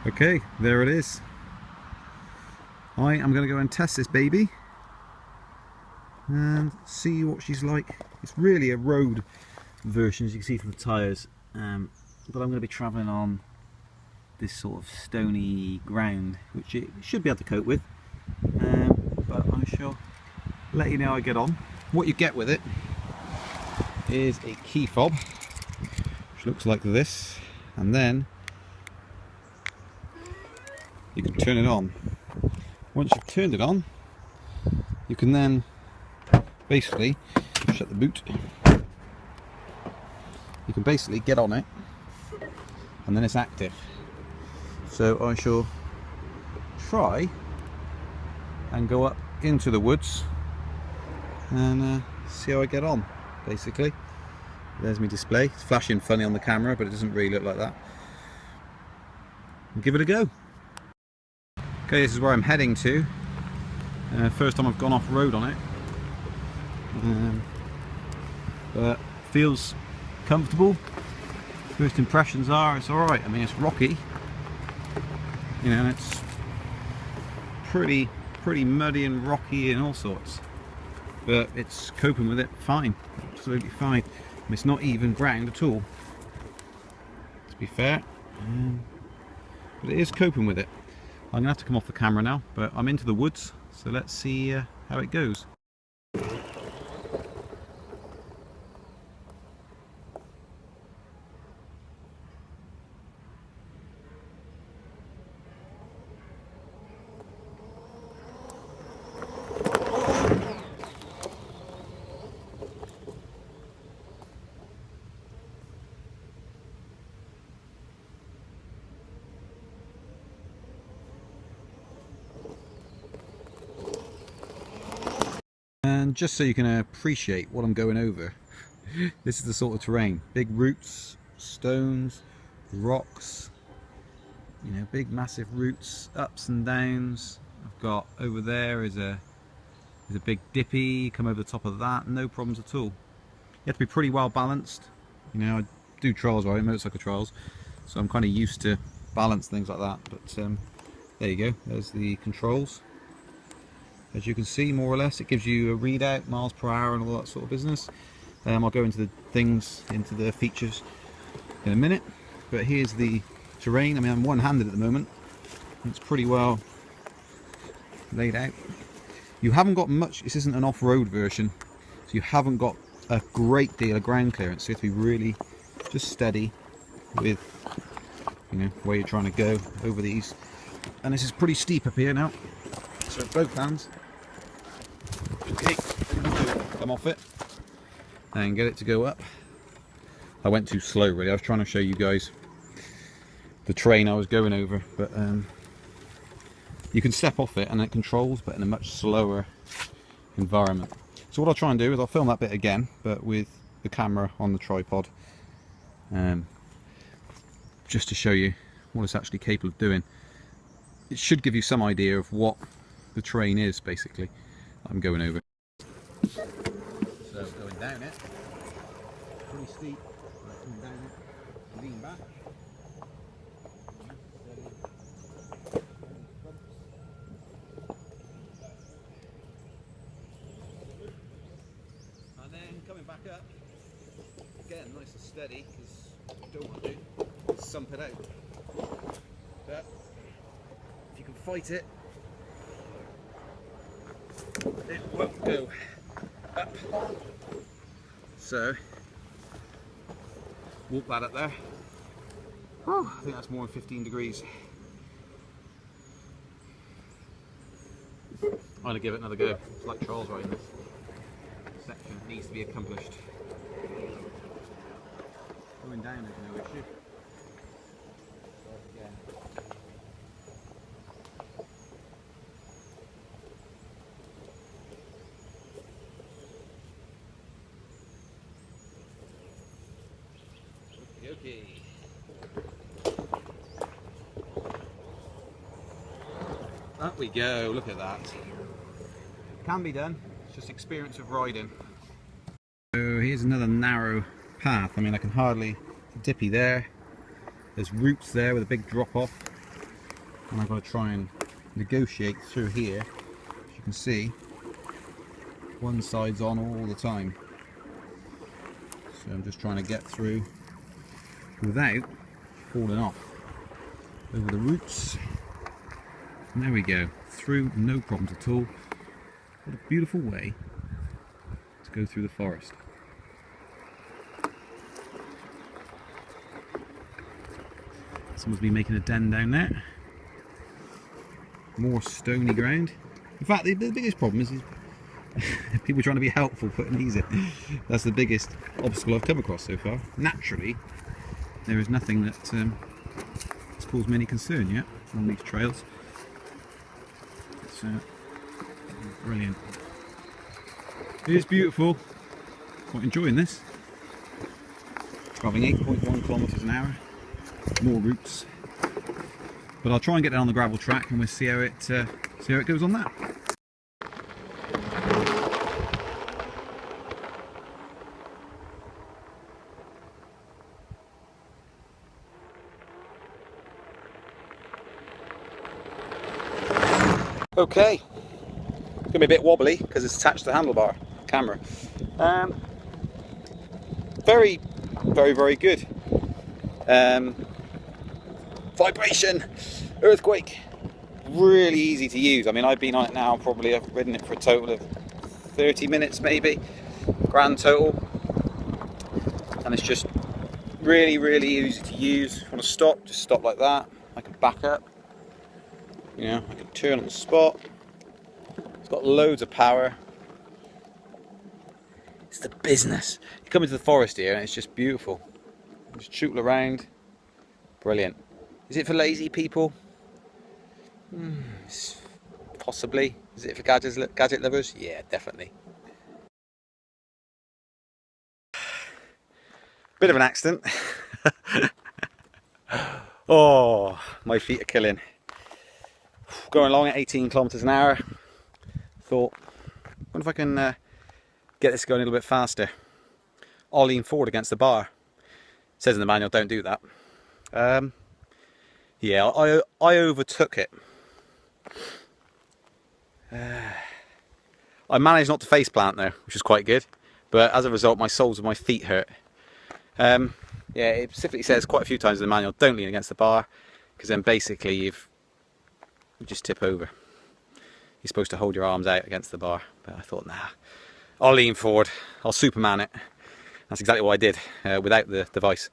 Okay, there it is. I am going to go and test this baby and see what she's like. It's really a road version, as you can see from the tyres, but I'm going to be travelling on this sort of stony ground, which it should be able to cope with, but I shall let you know how I get on. What you get with it is a key fob, which looks like this, and then you can turn it on. Once you've turned it on, you can then basically shut the boot. You can basically get on it, and then it's active. So I shall try and go up into the woods and see how I get on. Basically, there's my display. It's flashing funny on the camera, but it doesn't really look like that. I'll give it a go. Okay, this is where I'm heading to. First time I've gone off road on it, but feels comfortable. First impressions are it's alright. I mean, it's rocky, you know, and it's pretty muddy and rocky and all sorts, but it's coping with it fine, absolutely fine. And it's not even ground at all, to be fair, but it is coping with it. I'm going to have to come off the camera now, but I'm into the woods, so let's see how it goes. And just so you can appreciate what I'm going over, this is the sort of terrain: big roots, stones, rocks, you know, big massive roots, ups and downs. I've got over there is a big dippy, come over the top of that, no problems at all. You have to be pretty well balanced. You know, I do trials, right, motorcycle trials, so I'm kind of used to balance things like that. But there you go, there's the controls. As you can see, more or less, it gives you a readout, miles per hour and all that sort of business. I'll go into the things, into the features in a minute, but here's the terrain. I mean, I'm one-handed at the moment. It's pretty well laid out. You haven't got much, this isn't an off-road version, so you haven't got a great deal of ground clearance, so you have to be really just steady with, you know, where you're trying to go over these. And this is pretty steep up here now, so both hands. Okay, come off it and get it to go up. I went too slow really. I was trying to show you guys the terrain I was going over, but you can step off it and it controls, but in a much slower environment. So what I'll try and do is I'll film that bit again, but with the camera on the tripod, just to show you what it's actually capable of doing. It should give you some idea of what the terrain is, basically, I'm going over. So going down it, pretty steep, coming down it, lean back, and then coming back up, again nice and steady, because you don't want to do sump it out, but if you can fight it, it won't go up. So walk that up there. Whew, I think that's more than 15 degrees. I'm going to give it another go. It's like trials riding this section. It needs to be accomplished. Going down is no issue. Again. Okay. Up we go, look at that. Can be done, it's just experience of riding. So here's another narrow path. I mean, I can hardly, dippy there. There's roots there with a big drop off. and I've got to try and negotiate through here. As you can see, one side's on all the time, so I'm just trying to get through without falling off over the roots. And there we go, through, no problems at all. What a beautiful way to go through the forest. Someone's been making a den down there. More stony ground. In fact, the biggest problem is people trying to be helpful putting these in. That's the biggest obstacle I've come across so far. Naturally, there is nothing that has caused me any concern yet on these trails. It's brilliant. It is beautiful. Quite enjoying this. Travelling 8.1 kilometres an hour. More routes. But I'll try and get down on the gravel track and we'll see how it goes on that. Okay, it's going to be a bit wobbly because it's attached to the handlebar camera. Very, very good. Vibration, earthquake, really easy to use. I mean, I've been on it now, probably I've ridden it for a total of 30 minutes maybe, grand total. And it's just really easy to use. If you want to stop, just stop like that. I can back up. You know, I can turn on the spot. It's got loads of power. It's the business. You come into the forest here and it's just beautiful. Just tootle around. Brilliant. Is it for lazy people? Possibly. Is it for gadget lovers? Yeah, definitely. Bit of an accident. Oh, my feet are killing. Going along at 18 kilometers an hour. Thought, wonder if I can get this going a little bit faster. I'll lean forward against the bar. It says in the manual, don't do that. Yeah, I overtook it. I managed not to face plant though, which is quite good. But as a result, my soles of my feet hurt. Yeah, it specifically says quite a few times in the manual, don't lean against the bar, because then basically you just tip over. You're supposed to hold your arms out against the bar, but I thought, nah, I'll lean forward, I'll Superman it. That's exactly what I did without the device.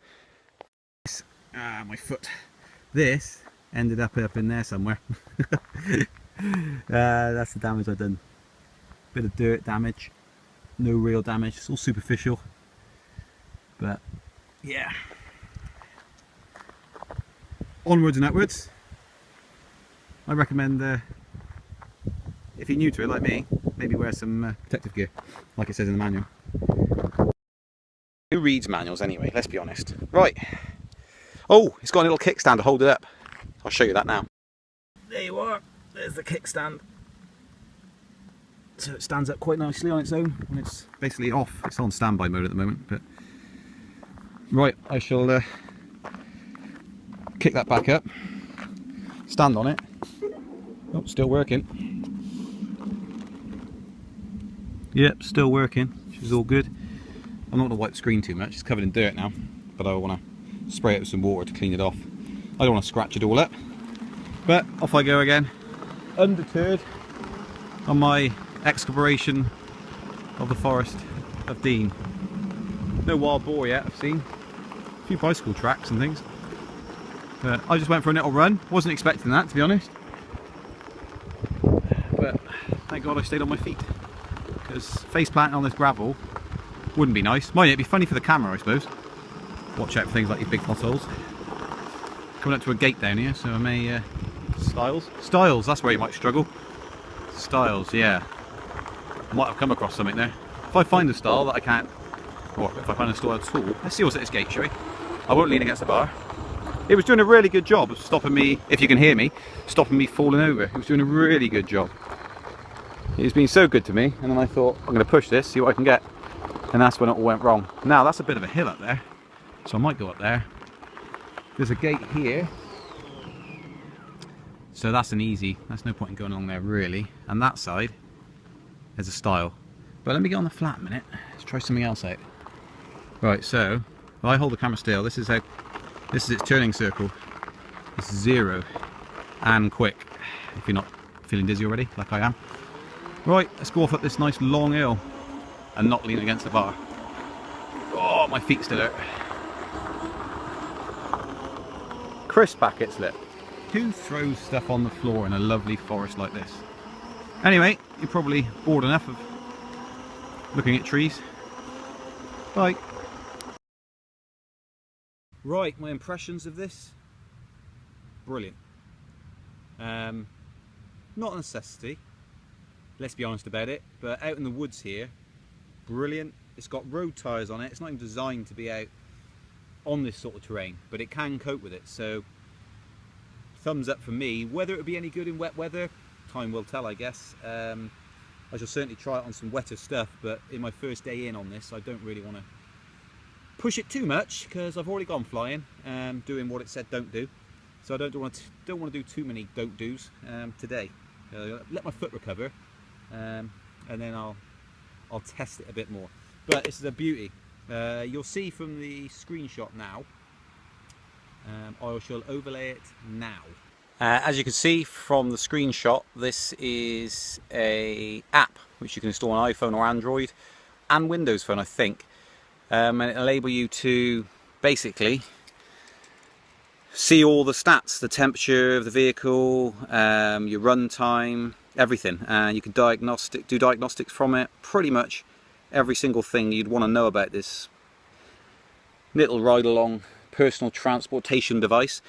My foot. This ended up in there somewhere. That's the damage I've done. Bit of dirt damage, no real damage, it's all superficial. But yeah, onwards and upwards. I recommend if you're new to it like me, maybe wear some protective gear, like it says in the manual. Who reads manuals anyway, let's be honest. Right. Oh, it's got a little kickstand to hold it up. I'll show you that now. There you are, there's the kickstand. So it stands up quite nicely on its own when it's basically off. It's on standby mode at the moment, but right, I shall kick that back up, stand on it. Oh, still working. Yep, still working, which is all good. I'm not going to wipe the screen too much, it's covered in dirt now, but I want to spray it with some water to clean it off. I don't want to scratch it all up, but off I go again, undeterred on my exploration of the forest of Dean. No wild boar yet, I've seen. A few bicycle tracks and things. But I just went for a little run, wasn't expecting that to be honest. But thank God I stayed on my feet. Because face planting on this gravel wouldn't be nice. Might it'd be funny for the camera I suppose. Watch out for things like these big potholes. Coming up to a gate down here, so I may... Styles, that's where you might struggle. Styles, yeah. Might have come across something there. If I find a style that I can't, or if I find a style at all, let's see what's at this gate, shall we? I won't lean against the bar. It was doing a really good job of stopping me, if you can hear me, stopping me falling over. It was doing a really good job. It's been so good to me, and then I thought, I'm going to push this, see what I can get. And that's when it all went wrong. Now, that's a bit of a hill up there, so I might go up there. There's a gate here. So that's an easy, that's no point in going along there really. And that side, there's a stile. But let me get on the flat a minute. Let's try something else out. Right, so if I hold the camera still, this is its turning circle. It's 0 and quick. If you're not feeling dizzy already, like I am. Right, let's go off up this nice long hill and not lean against the bar. Oh, my feet still hurt. Crisp packet slip. Who throws stuff on the floor in a lovely forest like this? Anyway, you're probably bored enough of looking at trees. Bye. Right, my impressions of this. Brilliant. Not a necessity, let's be honest about it, but out in the woods here, brilliant. It's got road tyres on it. It's not even designed to be out on this sort of terrain, but it can cope with it. So thumbs up for me. Whether it would be any good in wet weather, time will tell, I guess. I shall certainly try it on some wetter stuff, but in my first day in on this, I don't really want to push it too much because I've already gone flying, doing what it said don't do. So I don't want to do too many don't do's today. Let my foot recover, and then I'll test it a bit more. But this is a beauty. You'll see from the screenshot now. I shall overlay it now. As you can see from the screenshot, this is a app which you can install on iPhone or Android and Windows Phone, I think, and it'll enable you to basically see all the stats, the temperature of the vehicle, your run time, everything. And you can do diagnostics from it. Pretty much every single thing you'd want to know about this little ride-along personal transportation device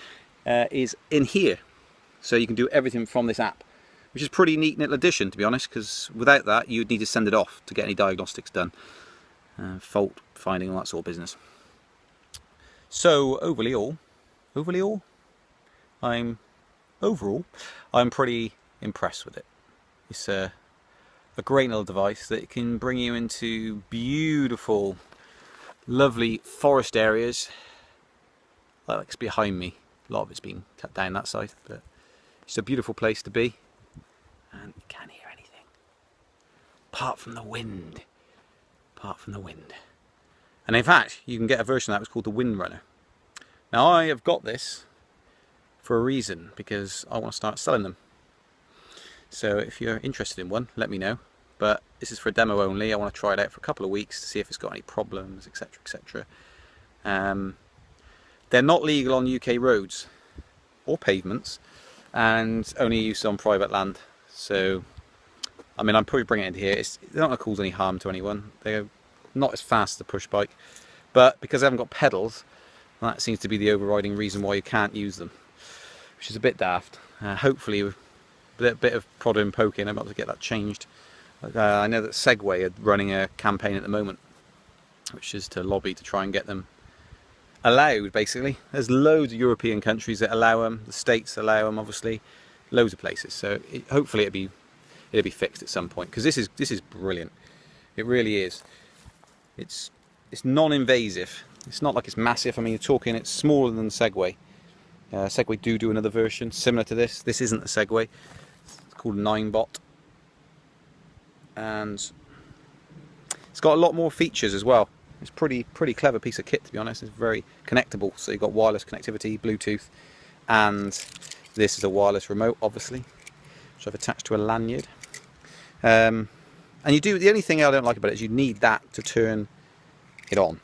is in here. So you can do everything from this app, which is a pretty neat little addition, to be honest, because without that you'd need to send it off to get any diagnostics done. Fault finding, all that sort of business. So overall, I'm pretty impressed with it. It's a great little device that can bring you into beautiful, lovely forest areas. Like it's behind me. A lot of it's been cut down that side, but it's a beautiful place to be. And you can't hear anything apart from the wind. And in fact, you can get a version of that which is called the Wind Runner. Now I have got this for a reason, because I want to start selling them. So if you're interested in one, let me know. But this is for a demo only. I want to try it out for a couple of weeks to see if it's got any problems, etc, etc. They're not legal on UK roads or pavements, and only used on private land. So I mean, I'm probably bringing it in here. They're not going to cause any harm to anyone. They're not as fast as a push bike, but because they haven't got pedals, that seems to be the overriding reason why you can't use them, which is a bit daft. Hopefully with a bit of prodding and poking I'm able to get that changed. I know that Segway are running a campaign at the moment, which is to lobby to try and get them allowed, basically. There's loads of European countries that allow them, the States allow them, obviously, loads of places. So hopefully it'll be fixed at some point, because this is brilliant. It really is. It's non-invasive. It's not like it's massive. I mean, you're talking, it's smaller than Segway. Segway do another version similar to this. This isn't a Segway. It's called NineBot, and it's got a lot more features as well. It's pretty clever piece of kit, to be honest. It's very connectable. So you've got wireless connectivity, Bluetooth, and this is a wireless remote, obviously, which I've attached to a lanyard. And the only thing I don't like about it is you need that to turn it on.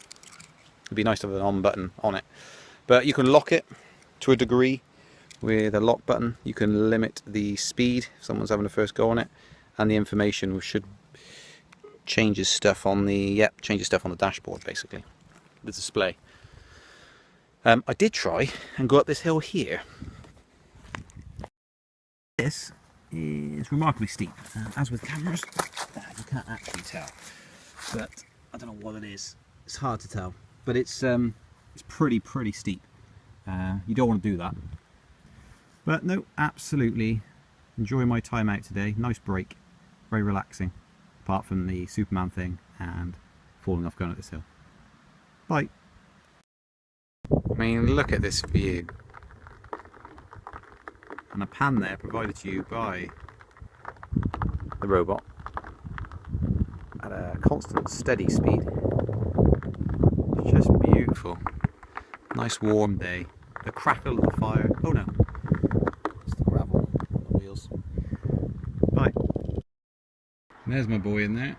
It'd be nice to have an on button on it, but you can lock it to a degree with a lock button. You can limit the speed if someone's having a first go on it, and the information should changes stuff on the dashboard, basically, the display. I did try and go up this hill here. This is remarkably steep, as with cameras you can't actually tell, but I don't know what it is. It's hard to tell, but it's pretty steep. You don't want to do that, but no, absolutely enjoy my time out today. Nice break, very relaxing, apart from the Superman thing and falling off going up this hill. Bye. I mean, look at this view. and a pan there provided to you by the robot at a constant steady speed. It's just beautiful. Nice warm day. The crackle of the fire. Oh no, it's the gravel on the wheels. Bye. There's my boy in there,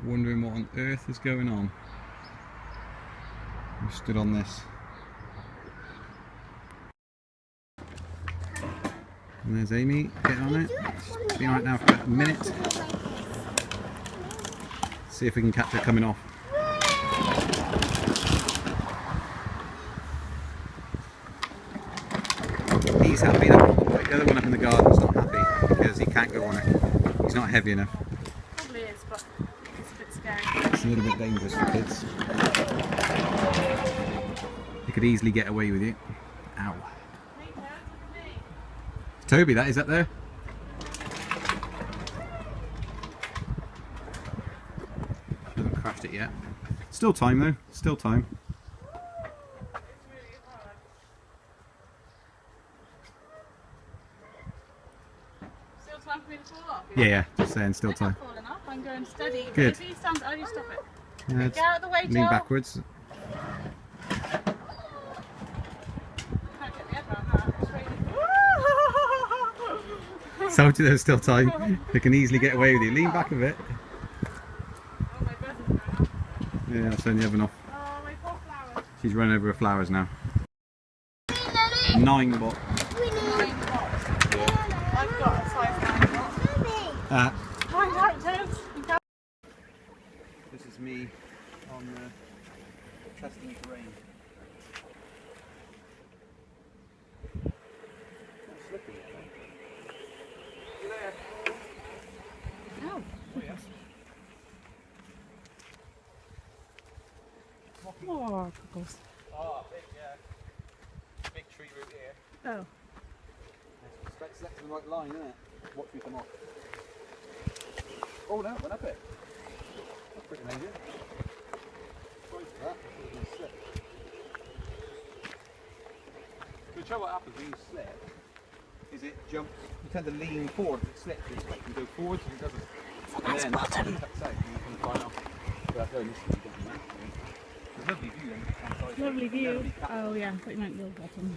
wondering what on earth is going on. I stood on this. And there's Amy getting on it. She's been on it now for about a minute. See if we can catch her coming off. He's happy that one, but the other one up in the garden's not happy because he can't go on it. He's not heavy enough. Probably is, but it's a bit scary. It's a little bit dangerous for kids. He could easily get away with you. Ow. Toby, that is up there. Hasn't crashed it yet. Still time though, still time. Still time for me to fall off? Yeah, just saying, still time. I'm not falling off, I'm going steady. Good. If he stands, oh, you stop it. Yeah, Get out of the way, lean Joe. backwards. Can't get the head around that. It's raining. So there's still time. They can easily get away with you. Lean back a bit. Oh, my breath is going off. Yeah, I'll turn the oven off. Oh, my poor flowers. She's running over her flowers now. NineBot. I've got a size 9 Find out, Toads. This is me on testing terrain. You there? Oh. Oh yes. More cockles. Oh, big tree root here. Oh. Selecting the right line, isn't it? Watch me come off. Oh no, went up it. That's pretty amazing. Sorry for that. It's going to slip. The trouble what happens when you slip is it jumps. You tend to lean forward if it slips. You expect it to go forwards and it doesn't. And then it tucks out and you can fly off. Without going this way, you don't have to. There's a lovely view then. Lovely view. Oh yeah, I thought you meant your bottom.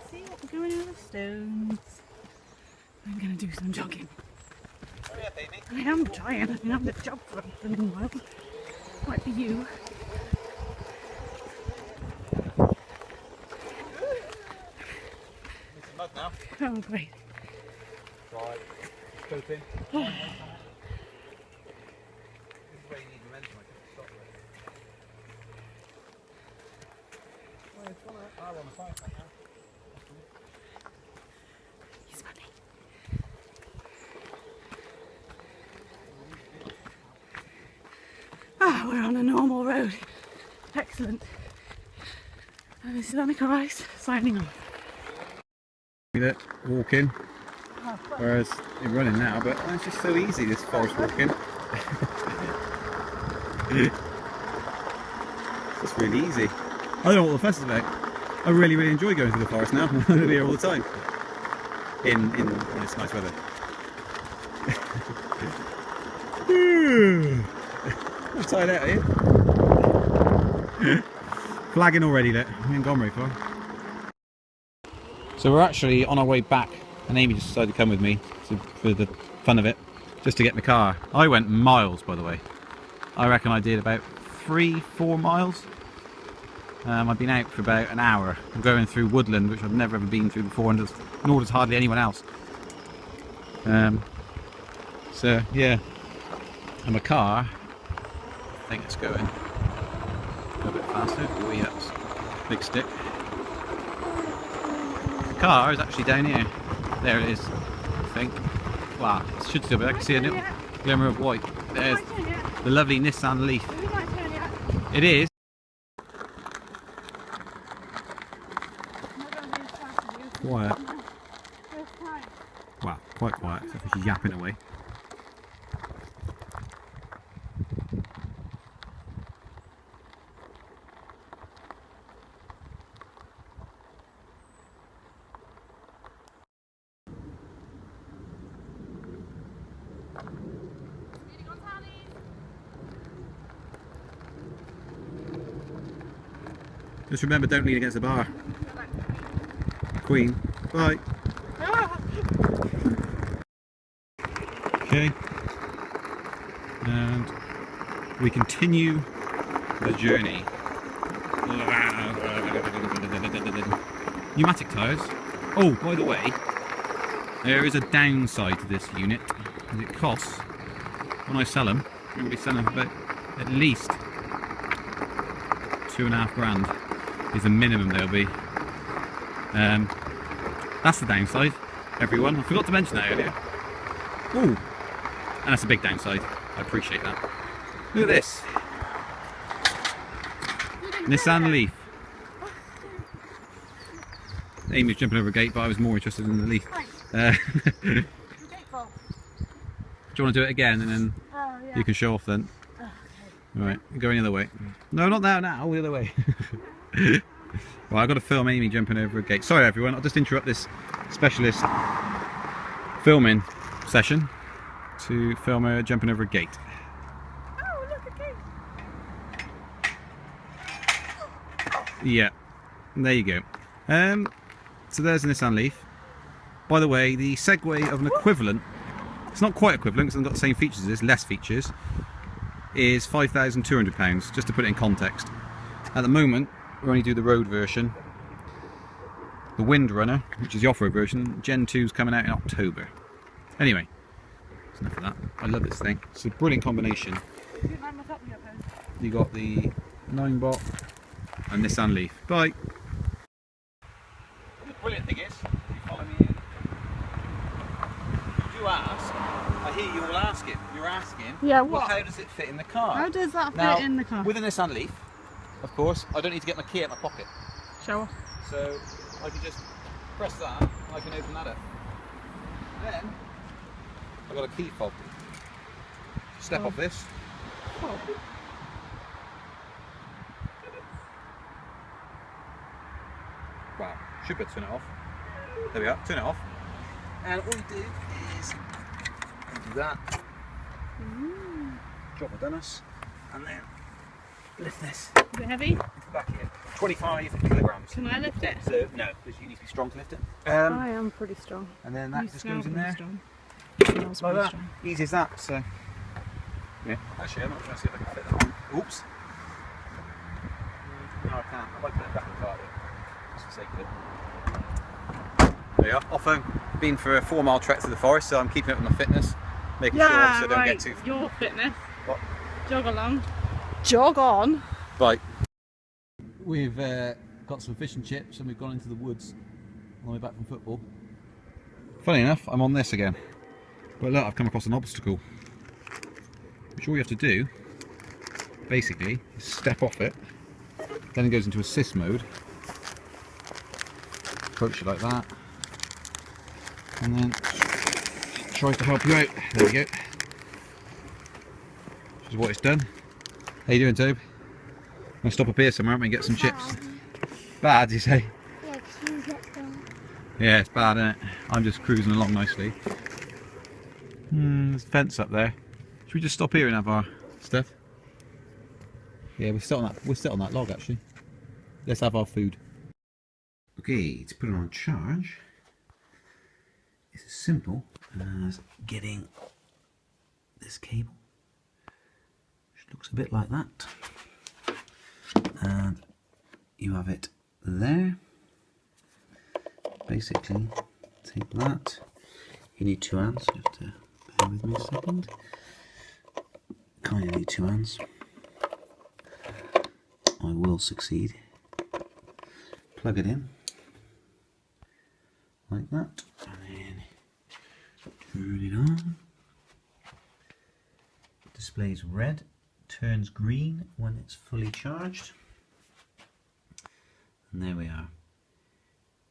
See what we're doing over stones. I'm gonna do some jogging. Oh yeah, baby. I am trying. I've been having a job for a little while. Might be you. Need some mud now. Oh great. Right. Scope in. This is where you need momentum, I think, to stop with. Oh, it's on it. I'm on the fire stand now. He's funny. Ah, we're on a normal road. Excellent. And this is Annika Rice signing off. Look at it, walking. Whereas you're running now, but it's just so easy, this forest walking. It's just really easy. I don't know what the fuss is about. I really enjoy going through the forest now. I'm going here all the time. In this nice weather. I'm tired out, are you? Flagging already, look. We ain't gone very far. So we're actually on our way back, and Amy just decided to come with me for the fun of it, just to get in the car. I went miles, by the way. I reckon I did about 3-4 miles. I've been out for about an hour. I'm going through woodland, which I've never ever been through before, and nor does hardly anyone else. So yeah, and my car, I think it's going a bit faster. Oh yes, big stick. The car is actually down here. There it is, I think. Wow, it should still be. I can see a little glimmer of white. There's the lovely Nissan Leaf. It is. Quiet. Wow, quite quiet, except for she's yapping away. Just remember, don't lean against the bar. Queen. Bye. Okay. And we continue the journey. Pneumatic tyres. Oh, by the way, there is a downside to this unit. It costs, when I sell them, I'm going to be selling them for about at least £2.5 is the minimum they'll be. That's the downside, everyone. I forgot to mention that earlier. Ooh, and that's a big downside. I appreciate that. Look at this. Nissan Leaf. Amy's jumping over a gate, but I was more interested in the Leaf. Do you want to do it again and then you can show off then? Oh, okay. Alright, go any other way. No, not now, the other way. Well, I've got to film Amy jumping over a gate. Sorry everyone, I'll just interrupt this specialist filming session to film her jumping over a gate. Oh, look, a gate. Yeah, there you go. So there's a Nissan Leaf. By the way, the Segway of an equivalent, it's not quite equivalent because it's got the same features as this, less features, is £5,200, just to put it in context. At the moment, we only do the road version. The Windrunner, which is the off-road version, Gen 2 is coming out in October. Anyway, that's enough of that. I love this thing. It's a brilliant combination. You got the NineBot and Nissan Leaf. Bye. The brilliant thing is, you follow me in. You ask, I hear you all asking. You're asking, yeah, well, what? how does it fit in the car? How does that Now, fit in the car? with a Nissan Leaf, of course, I don't need to get my key out of my pocket. Show off. So I can just press that and I can open that up. Then I've got a key fob. Step off this. Oh. Wow, should be able to turn it off. There we are, turn it off. And all you do is do that. Drop the Dennis and then lift this. Is it heavy? Back in. 25 kilograms. Can I lift it? So no, because you need to be strong to lift it. I am pretty strong. And then that just goes in there. Strong. Like that. Strong. Easy as that. So yeah. Actually, I'm not trying to see if I can fit that on. Oops. No, I can't. I might put it back in the car just for the sake of it. There you are. Off home. Been for a 4-mile trek through the forest, so I'm keeping up with my fitness, making sure so I don't get too. Your fitness. What? Jog along. Jog on. Right. We've got some fish and chips and we've gone into the woods on the way back from football. Funny enough, I'm on this again. But look, I've come across an obstacle. Which all you have to do, basically, is step off it. Then it goes into assist mode. Approach it like that. And then tries to help you out. There we go. Which is what it's done. How you doing, Tobe? I'm going to stop up here somewhere, aren't we, and get some chips. Bad, you say? Yeah, 'cause you get them. Yeah, it's bad, isn't it? I'm just cruising along nicely. There's a fence up there. Should we just stop here and have our stuff? Yeah, we're still on that log actually. Let's have our food. Okay, to put it on charge, it's as simple as getting this cable, which looks a bit like that. And you have it there. Basically, take that. You need 2 hands. You have to bear with me a second. Kind of need 2 hands. I will succeed. Plug it in like that, and then turn it on. Displays red, turns green when it's fully charged. And there we are.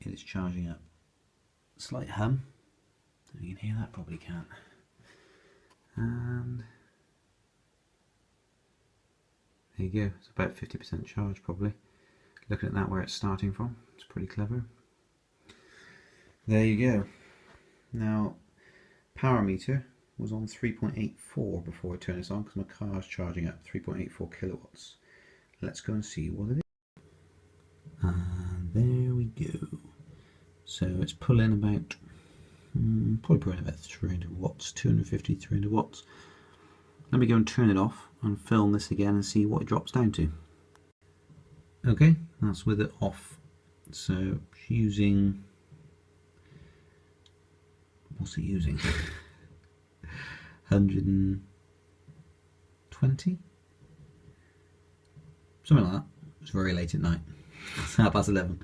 It is charging up. Slight hum. You can hear that, probably can't. And there you go. It's about 50% charge probably. Looking at that where it's starting from, it's pretty clever. There you go. Now, power meter was on 3.84 before I turn this on because my car's charging at 3.84 kilowatts. Let's go and see what it is. And there we go. So it's pulling about, probably pulling about 300 watts, 250, 300 watts. Let me go and turn it off and film this again and see what it drops down to. Okay, that's with it off. So it's using, what's it using? 120? Something like that. It's very late at night. It's 11:30.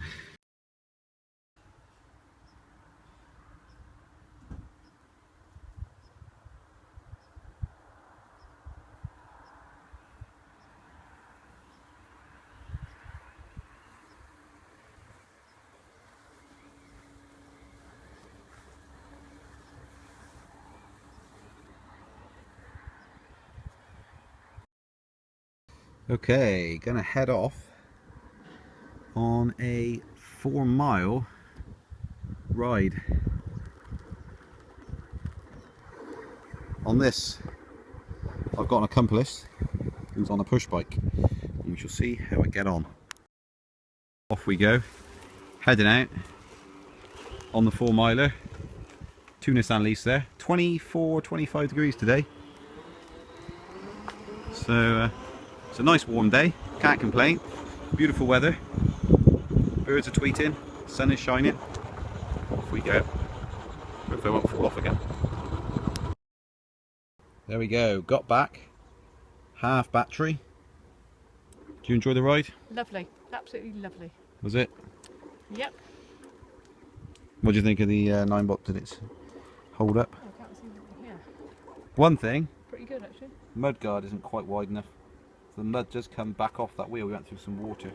Okay, gonna head off on a 4-mile ride. On this, I've got an accomplice who's on a push bike, and we shall see how I get on. Off we go, heading out on the 4-miler. 2 Nissan Leafs there, 24, 25 degrees today. So it's a nice warm day, can't complain. Beautiful weather, birds are tweeting, sun is shining. Off we go. Hope I won't fall off again. There we go, got back, half battery. Do you enjoy the ride? Lovely, absolutely lovely. Was it? Yep. What do you think of the NineBot? Did it hold up? Oh, I can't see anything here. One thing, Pretty good actually. mudguard isn't quite wide enough. So the mud does come back off that wheel. We went through some water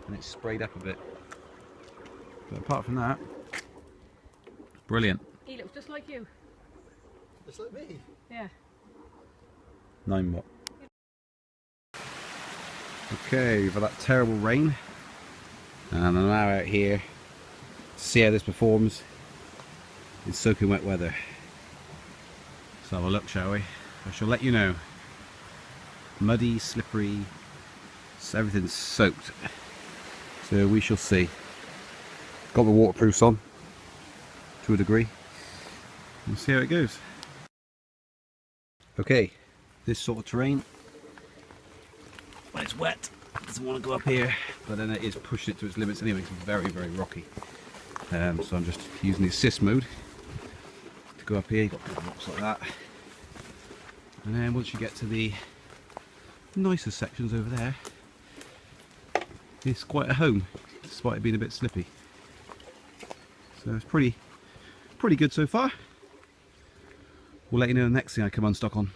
and it sprayed up a bit. But apart from that, brilliant. He looks just like you. Just like me. Yeah. NineBot. Okay, we've had that terrible rain, and I'm now out here to see how this performs in soaking wet weather. Let's have a look, shall we? I shall let you know. Muddy, slippery, so everything's soaked. So we shall see. Got the waterproofs on to a degree. We'll see how it goes. Okay, this sort of terrain, when it's wet, it doesn't want to go up here, but then it is pushing it to its limits anyway. It's very, very rocky. So I'm just using the assist mode to go up here. You've got big rocks like that, and then once you get to the nicer sections over there, it's quite at home, despite it being a bit slippy. So it's pretty good so far. We'll let you know the next thing I come unstuck on.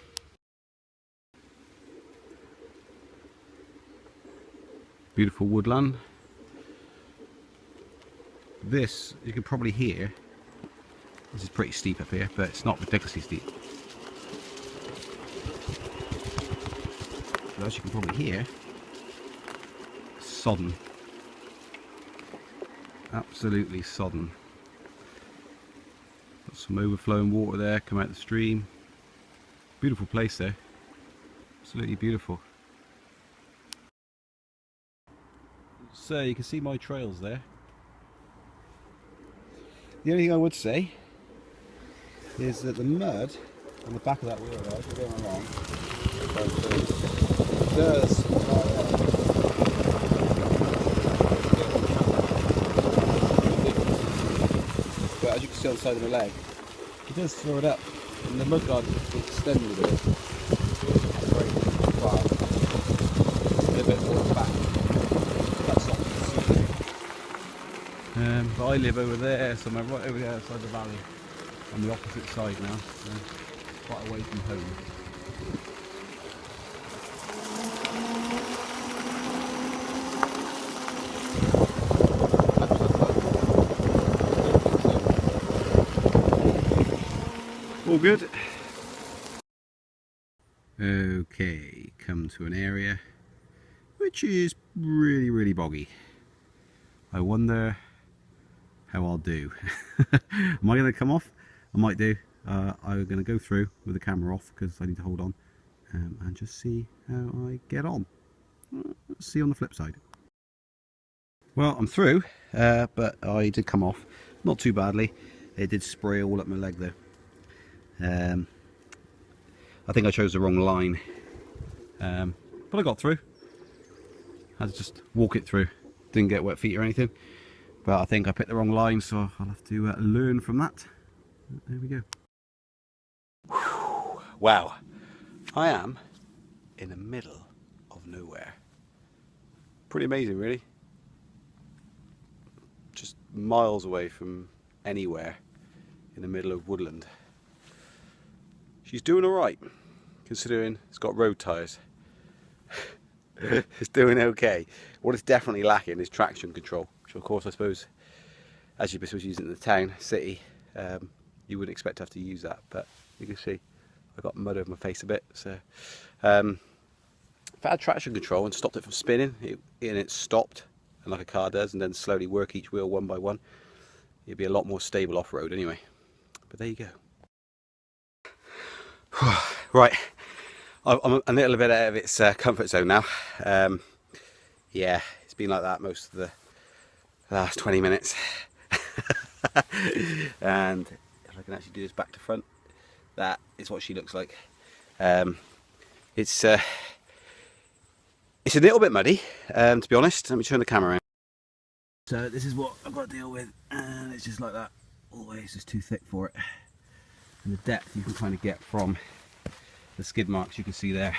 Beautiful woodland. This, you can probably hear, this is pretty steep up here, but it's not ridiculously steep. But as you can probably hear, sodden. Absolutely sodden. Got some overflowing water there, come out the stream. Beautiful place there. Absolutely beautiful. So you can see my trails there. The only thing I would say is that the mud on the back of that wheel there, as we're going along, does but as you can see on the side of the leg, it does throw it up, and the mudguard will extend a little bit. That's very far. A little bit more back. That's not but I live over there, so I'm right over the other side of the valley, on the opposite side now, so quite away from home. All good. Okay, come to an area which is really boggy. I wonder how I'll do. Am I going to come off? I might do. I'm going to go through with the camera off because I need to hold on and just see how I get on. Let's see on the flip side. Well, I'm through, but I did come off. Not too badly. It did spray all up my leg though. I think I chose the wrong line. But I got through. I had to just walk it through. Didn't get wet feet or anything. But I think I picked the wrong line, so I'll have to learn from that. There we go. Whew. Wow. I am in the middle of nowhere. Pretty amazing, really. Just miles away from anywhere in the middle of woodland. She's doing alright, considering it's got road tyres. It's doing okay. What it's definitely lacking is traction control, which of course I suppose, as you're supposed to use it in the town, city, you wouldn't expect to have to use that, but you can see I got mud over my face a bit. So if I had traction control and stopped it from spinning, it stopped, and like a car does, and then slowly work each wheel one by one, it'd be a lot more stable off-road anyway. But there you go. Right, I'm a little bit out of its comfort zone now. Yeah, it's been like that most of the last 20 minutes. And if I can actually do this back to front, that is what she looks like. It's a little bit muddy, to be honest. Let me turn the camera around. So this is what I've got to deal with, and it's just like that all the way. It's just too thick for it. And the depth you can kind of get from the skid marks you can see there.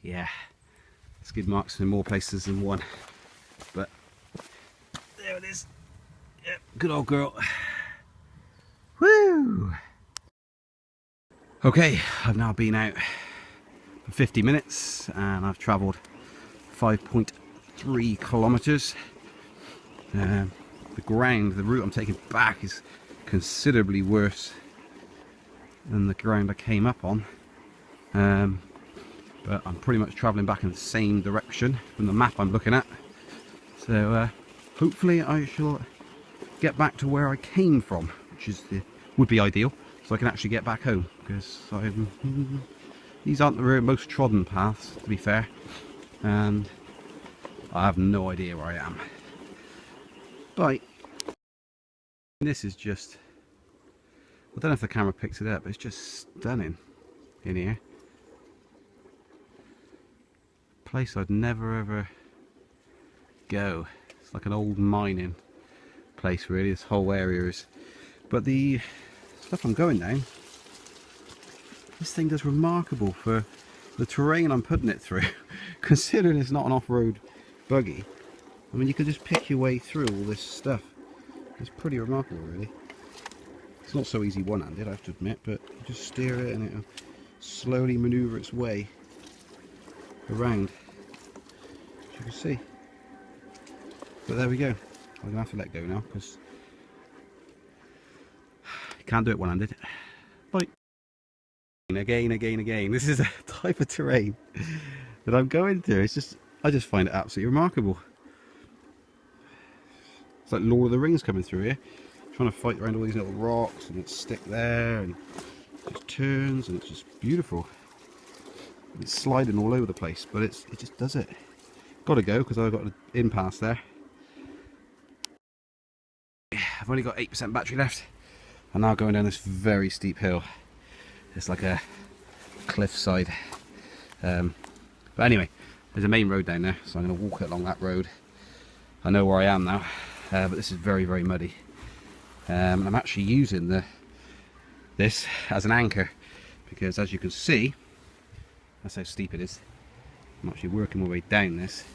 Yeah, skid marks in more places than one, but there it is. Yep, good old girl. Woo! Okay, I've now been out for 50 minutes and I've travelled 5.3 kilometres. The ground, the route I'm taking back is considerably worse than the ground I came up on, but I'm pretty much travelling back in the same direction from the map I'm looking at, so hopefully I shall get back to where I came from, which is would be ideal, so I can actually get back home, because these aren't the most trodden paths, to be fair, and I have no idea where I am. But this is just, I don't know if the camera picks it up, but it's just stunning in here. Place I'd never ever go. It's like an old mining place really, this whole area is. But the stuff I'm going down, this thing does remarkable for the terrain I'm putting it through. Considering it's not an off-road buggy, I mean you can just pick your way through all this stuff. It's pretty remarkable really. It's not so easy one-handed, I have to admit, but you just steer it and it'll slowly manoeuvre its way around, as you can see. But there we go. I'm going to have to let go now, because you can't do it one-handed. Bye. Again. This is a type of terrain that I'm going through. It's just, I just find it absolutely remarkable. It's like Lord of the Rings coming through here. Trying to fight around all these little rocks, and it's stick there, and it turns, and it's just beautiful. It's sliding all over the place, but it just does it. Got to go because I've got an impasse there. I've only got 8% battery left. I'm now going down this very steep hill. It's like a cliffside. But anyway, there's a main road down there, so I'm going to walk along that road. I know where I am now, but this is very, very muddy. I'm actually using this as an anchor, because as you can see, that's how steep it is. I'm actually working my way down this,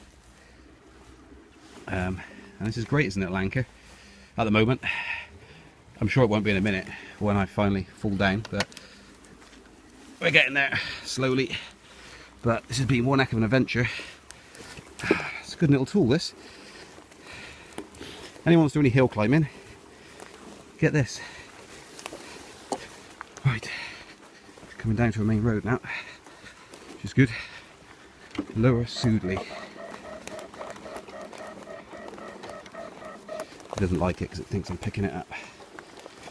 and this is great as a little anchor at the moment. I'm sure it won't be in a minute when I finally fall down, but we're getting there slowly. But this has been one heck of an adventure. It's a good little tool, this. Anyone wants to do any hill climbing, get this. Right, coming down to a main road now, which is good. Lower Sudeley. It doesn't like it because it thinks I'm picking it up.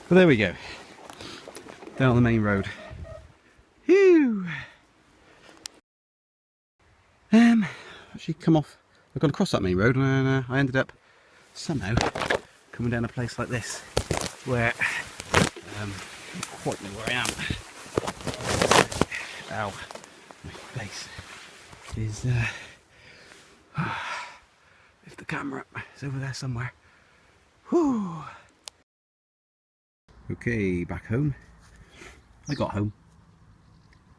But there we go. Down on the main road. Phew! Actually come off I've gone across that main road and I ended up somehow coming down a place like this where not quite know where I am. Ow, my face is if the camera is over there somewhere. Whew. Okay, back home. I got home.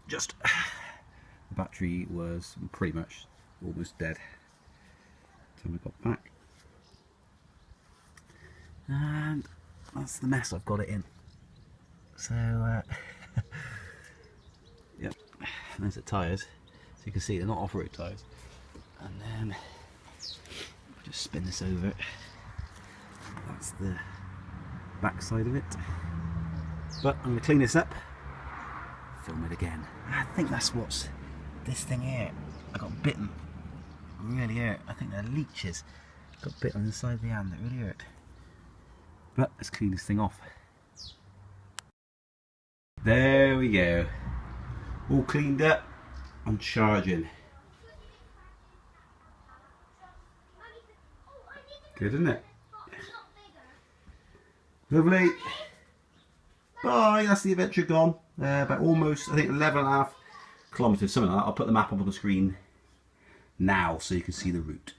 Just the battery was pretty much almost dead time I got back. And that's the mess I've got it in. So yep, there's the tyres. So you can see they're not off-road tyres. And then just spin this over. That's the back side of it. But I'm going to clean this up, film it again. I think that's what's this thing here. I got bitten. Really hurt. I think they're leeches. Got bit on the side of the hand that really hurt. But let's clean this thing off. There we go. All cleaned up. I'm charging. Good, isn't it? Lovely. Bye, that's the adventure gone. About almost, I think, 11.5 kilometres, something like that. I'll put the map up on the screen now so you can see the route.